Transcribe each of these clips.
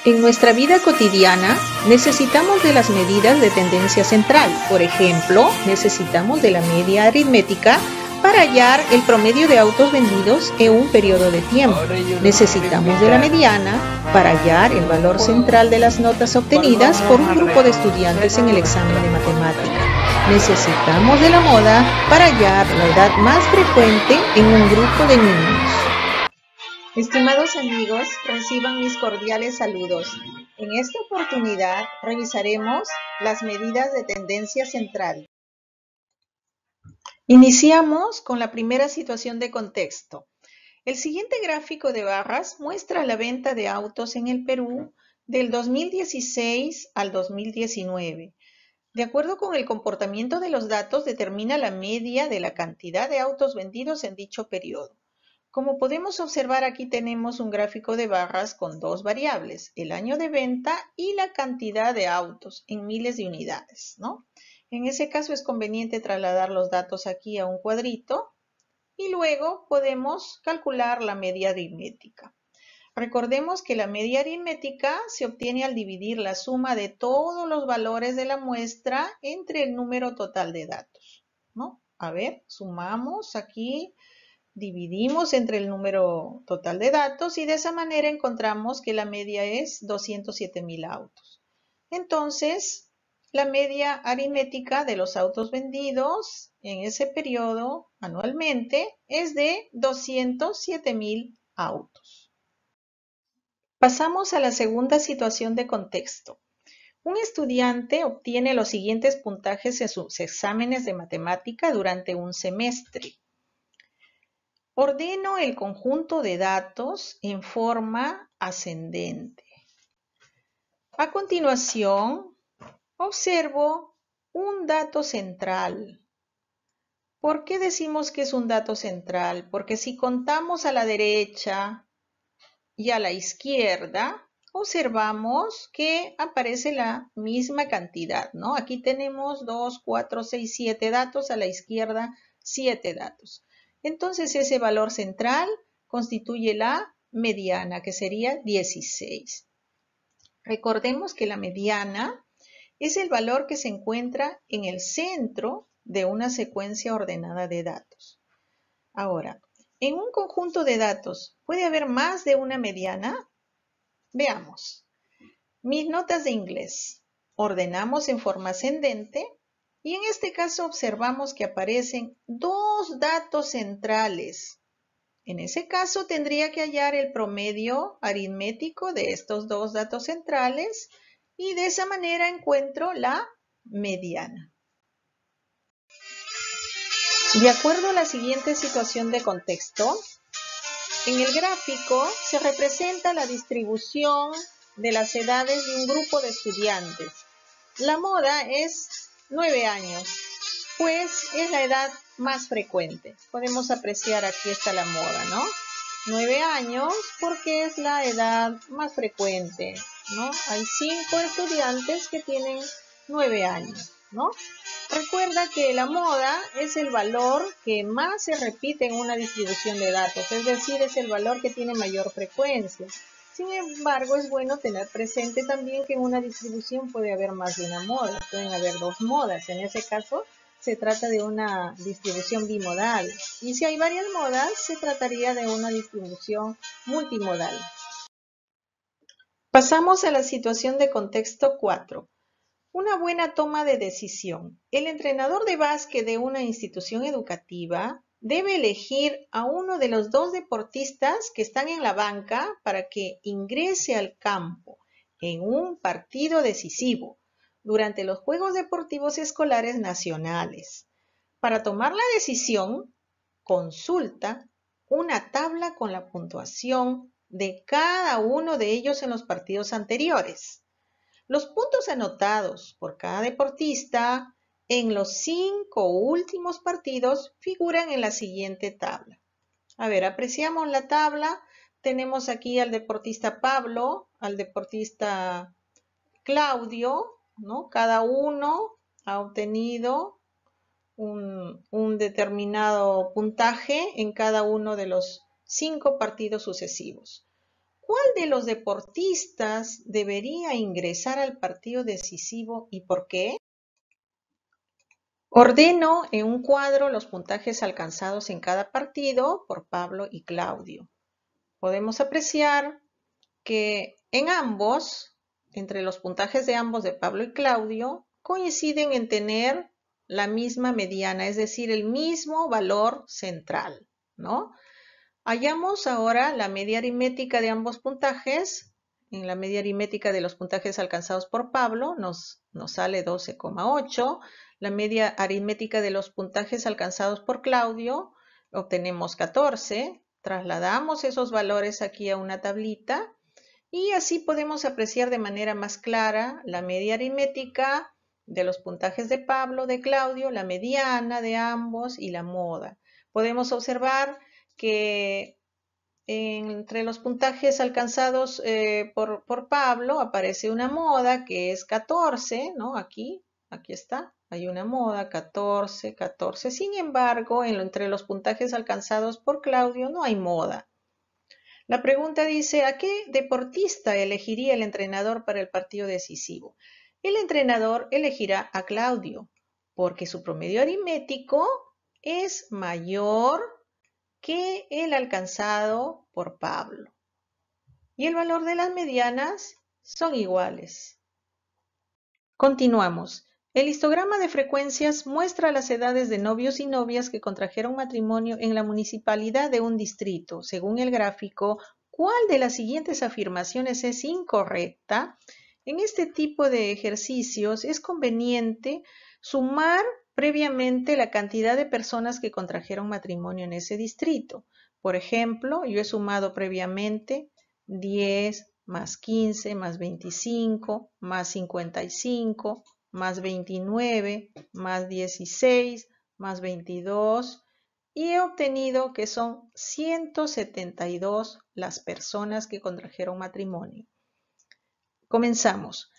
En nuestra vida cotidiana necesitamos de las medidas de tendencia central. Por ejemplo, necesitamos de la media aritmética para hallar el promedio de autos vendidos en un periodo de tiempo. Necesitamos de la mediana para hallar el valor central de las notas obtenidas por un grupo de estudiantes en el examen de matemática. Necesitamos de la moda para hallar la edad más frecuente en un grupo de niños. Estimados amigos, reciban mis cordiales saludos. En esta oportunidad revisaremos las medidas de tendencia central. Iniciamos con la primera situación de contexto. El siguiente gráfico de barras muestra la venta de autos en el Perú del 2016 al 2019. De acuerdo con el comportamiento de los datos, determina la media de la cantidad de autos vendidos en dicho periodo. Como podemos observar, aquí tenemos un gráfico de barras con dos variables, el año de venta y la cantidad de autos en miles de unidades, ¿no? En ese caso es conveniente trasladar los datos aquí a un cuadrito y luego podemos calcular la media aritmética. Recordemos que la media aritmética se obtiene al dividir la suma de todos los valores de la muestra entre el número total de datos, ¿no? A ver, sumamos aquí. Dividimos entre el número total de datos y de esa manera encontramos que la media es 207,000 autos. Entonces, la media aritmética de los autos vendidos en ese periodo anualmente es de 207,000 autos. Pasamos a la segunda situación de contexto. Un estudiante obtiene los siguientes puntajes en sus exámenes de matemática durante un semestre. Ordeno el conjunto de datos en forma ascendente. A continuación, observo un dato central. ¿Por qué decimos que es un dato central? Porque si contamos a la derecha y a la izquierda, observamos que aparece la misma cantidad, ¿no? Aquí tenemos 2, 4, 6, 7 datos, a la izquierda 7 datos. Entonces ese valor central constituye la mediana, que sería 16. Recordemos que la mediana es el valor que se encuentra en el centro de una secuencia ordenada de datos. Ahora, en un conjunto de datos, ¿puede haber más de una mediana? Veamos. Mis notas de inglés. Ordenamos en forma ascendente. Y en este caso observamos que aparecen dos datos centrales. En ese caso tendría que hallar el promedio aritmético de estos dos datos centrales y de esa manera encuentro la mediana. De acuerdo a la siguiente situación de contexto, en el gráfico se representa la distribución de las edades de un grupo de estudiantes. La moda es 9 años, pues es la edad más frecuente. Podemos apreciar aquí está la moda, ¿no? 9 años porque es la edad más frecuente, ¿no? Hay 5 estudiantes que tienen 9 años, ¿no? Recuerda que la moda es el valor que más se repite en una distribución de datos, es decir, es el valor que tiene mayor frecuencia. Sin embargo, es bueno tener presente también que en una distribución puede haber más de una moda, pueden haber dos modas. En ese caso, se trata de una distribución bimodal. Y si hay varias modas, se trataría de una distribución multimodal. Pasamos a la situación de contexto 4. Una buena toma de decisión. El entrenador de básquet de una institución educativa debe elegir a uno de los dos deportistas que están en la banca para que ingrese al campo en un partido decisivo durante los Juegos Deportivos Escolares Nacionales. Para tomar la decisión, consulta una tabla con la puntuación de cada uno de ellos en los partidos anteriores. Los puntos anotados por cada deportista en los 5 últimos partidos figuran en la siguiente tabla. A ver, apreciamos la tabla. Tenemos aquí al deportista Pablo, al deportista Claudio, ¿no? Cada uno ha obtenido un determinado puntaje en cada uno de los 5 partidos sucesivos. ¿Cuál de los deportistas debería ingresar al partido decisivo y por qué? Ordeno en un cuadro los puntajes alcanzados en cada partido por Pablo y Claudio. Podemos apreciar que en ambos, entre los puntajes de ambos de Pablo y Claudio, coinciden en tener la misma mediana, es decir, el mismo valor central, ¿no? Hallamos ahora la media aritmética de ambos puntajes. En la media aritmética de los puntajes alcanzados por Pablo nos sale 12,8. La media aritmética de los puntajes alcanzados por Claudio obtenemos 14. Trasladamos esos valores aquí a una tablita y así podemos apreciar de manera más clara la media aritmética de los puntajes de Pablo, de Claudio, la mediana de ambos y la moda. Podemos observar que entre los puntajes alcanzados por Pablo aparece una moda que es 14, ¿no? Aquí está, hay una moda, 14, 14. Sin embargo, entre los puntajes alcanzados por Claudio no hay moda. La pregunta dice, ¿a qué deportista elegiría el entrenador para el partido decisivo? El entrenador elegirá a Claudio, porque su promedio aritmético es mayor que el alcanzado por Pablo. Y el valor de las medianas son iguales. Continuamos. El histograma de frecuencias muestra las edades de novios y novias que contrajeron matrimonio en la municipalidad de un distrito. Según el gráfico, ¿cuál de las siguientes afirmaciones es incorrecta? En este tipo de ejercicios es conveniente sumar previamente la cantidad de personas que contrajeron matrimonio en ese distrito. Por ejemplo, yo he sumado previamente 10 más 15 más 25 más 55 más 29 más 16 más 22 y he obtenido que son 172 las personas que contrajeron matrimonio. Comenzamos.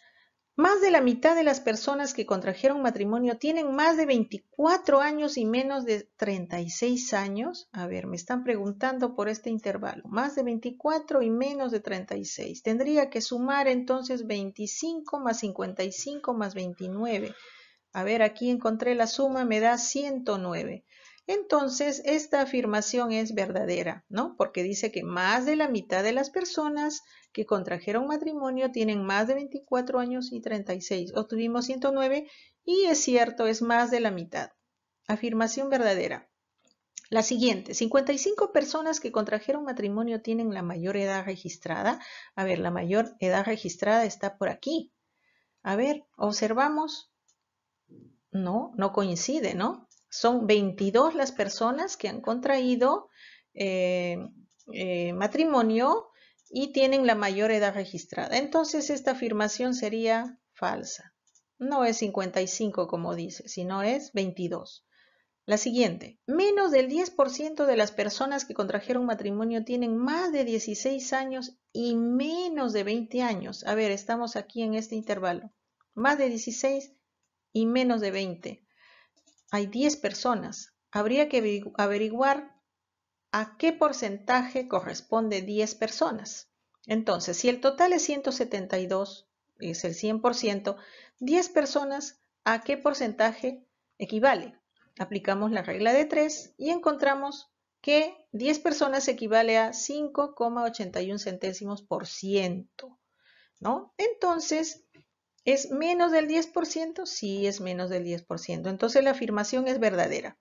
Más de la mitad de las personas que contrajeron matrimonio tienen más de 24 años y menos de 36 años. A ver, me están preguntando por este intervalo. Más de 24 y menos de 36. Tendría que sumar entonces 25 más 55 más 29. A ver, aquí encontré la suma, me da 109. Entonces, esta afirmación es verdadera, ¿no? Porque dice que más de la mitad de las personas que contrajeron matrimonio tienen más de 24 años y 36. Obtuvimos 109 y es cierto, es más de la mitad. Afirmación verdadera. La siguiente, 55 personas que contrajeron matrimonio tienen la mayor edad registrada. A ver, la mayor edad registrada está por aquí. A ver, observamos. No, no coincide, ¿no? Son 22 las personas que han contraído matrimonio y tienen la mayor edad registrada. Entonces esta afirmación sería falsa. No es 55 como dice, sino es 22. La siguiente, menos del 10% de las personas que contrajeron matrimonio tienen más de 16 años y menos de 20 años. A ver, estamos aquí en este intervalo. Más de 16 y menos de 20. Hay 10 personas. Habría que averiguar a qué porcentaje corresponde 10 personas. Entonces, si el total es 172, es el 100%, 10 personas, ¿a qué porcentaje equivale? Aplicamos la regla de 3 y encontramos que 10 personas equivale a 5,81 centésimos por ciento, ¿no? Entonces, ¿es menos del 10%? Sí, es menos del 10%. Entonces la afirmación es verdadera.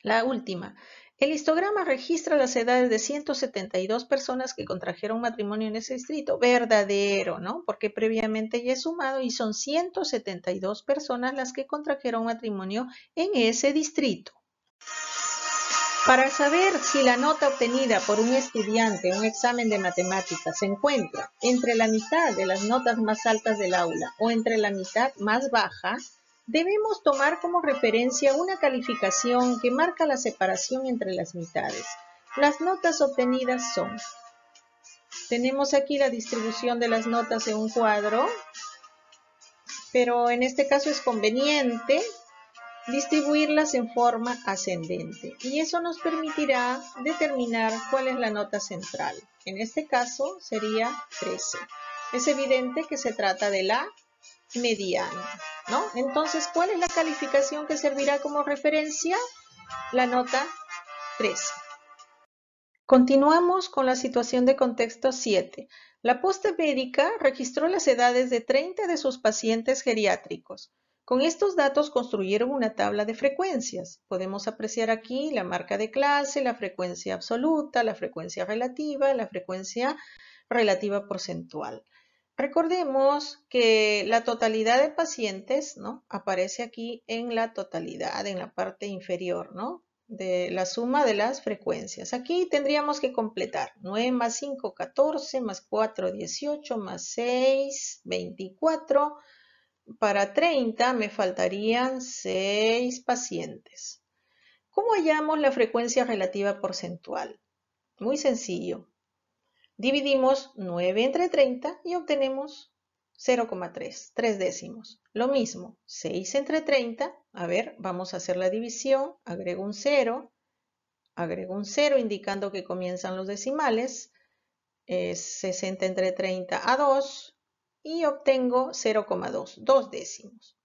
La última. El histograma registra las edades de 172 personas que contrajeron matrimonio en ese distrito. Verdadero, ¿no? Porque previamente ya he sumado y son 172 personas las que contrajeron matrimonio en ese distrito. Para saber si la nota obtenida por un estudiante en un examen de matemáticas se encuentra entre la mitad de las notas más altas del aula o entre la mitad más baja, debemos tomar como referencia una calificación que marca la separación entre las mitades. Las notas obtenidas son, tenemos aquí la distribución de las notas en un cuadro, pero en este caso es conveniente distribuirlas en forma ascendente y eso nos permitirá determinar cuál es la nota central. En este caso sería 13. Es evidente que se trata de la mediana, ¿no? Entonces, ¿cuál es la calificación que servirá como referencia? La nota 13. Continuamos con la situación de contexto 7. La posta médica registró las edades de 30 de sus pacientes geriátricos. Con estos datos construyeron una tabla de frecuencias. Podemos apreciar aquí la marca de clase, la frecuencia absoluta, la frecuencia relativa porcentual. Recordemos que la totalidad de pacientes, ¿no?, aparece aquí en la totalidad, en la parte inferior, ¿no?, de la suma de las frecuencias. Aquí tendríamos que completar 9 más 5, 14, más 4, 18, más 6, 24. Para 30 me faltarían 6 pacientes. ¿Cómo hallamos la frecuencia relativa porcentual? Muy sencillo. Dividimos 9 entre 30 y obtenemos 0,3, 3 décimos. Lo mismo, 6 entre 30, a ver, vamos a hacer la división, agrego un 0 indicando que comienzan los decimales, 60 entre 30 a 2 y obtengo 0,2, 2 décimos.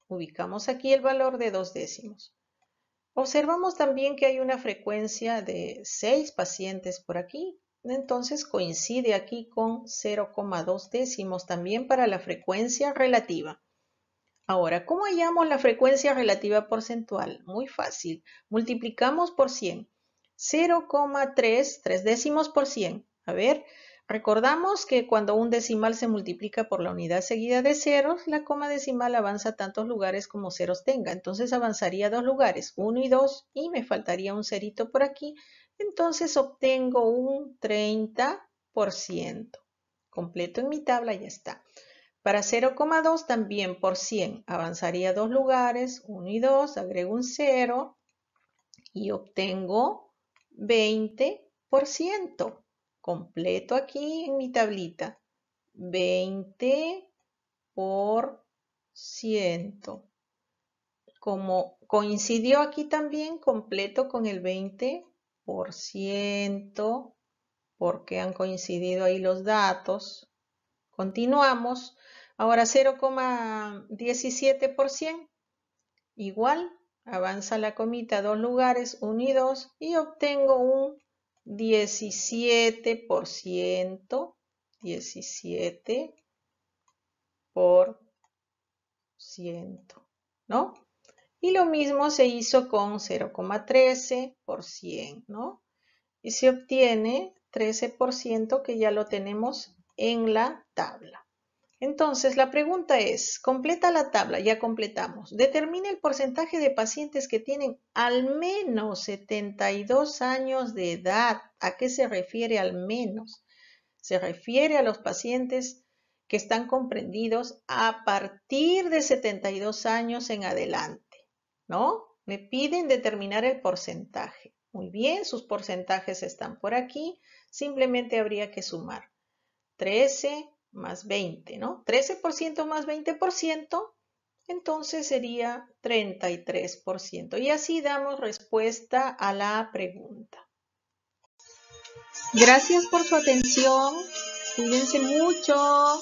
Ubicamos aquí el valor de 2 décimos. Observamos también que hay una frecuencia de 6 pacientes por aquí, entonces coincide aquí con 0,2 décimos también para la frecuencia relativa. Ahora, ¿cómo hallamos la frecuencia relativa porcentual? Muy fácil, multiplicamos por 100. 0,3, 3 décimos por 100. A ver, recordamos que cuando un decimal se multiplica por la unidad seguida de ceros, la coma decimal avanza tantos lugares como ceros tenga. Entonces avanzaría 2 lugares, 1 y 2, y me faltaría un cerito por aquí. Entonces obtengo un 30%. Completo en mi tabla, ya está. Para 0,2 también por 100 avanzaría 2 lugares, 1 y 2, agrego un 0 y obtengo 20%. Completo aquí en mi tablita. 20%. Como coincidió aquí también, completo con el 20%, porque han coincidido ahí los datos. Continuamos. Ahora 0,17%. Igual, avanza la comita 2 lugares, 1 y 2, y obtengo un 17%. 17%, ¿no? Y lo mismo se hizo con 0,13%, ¿no? Y se obtiene 13% que ya lo tenemos en la tabla. Entonces, la pregunta es, completa la tabla, ya completamos. Determina el porcentaje de pacientes que tienen al menos 72 años de edad. ¿A qué se refiere al menos? Se refiere a los pacientes que están comprendidos a partir de 72 años en adelante, ¿no? Me piden determinar el porcentaje. Muy bien, sus porcentajes están por aquí. Simplemente habría que sumar 13 más 20, ¿no? 13% más 20%, entonces sería 33%. Y así damos respuesta a la pregunta. Gracias por su atención. Cuídense mucho.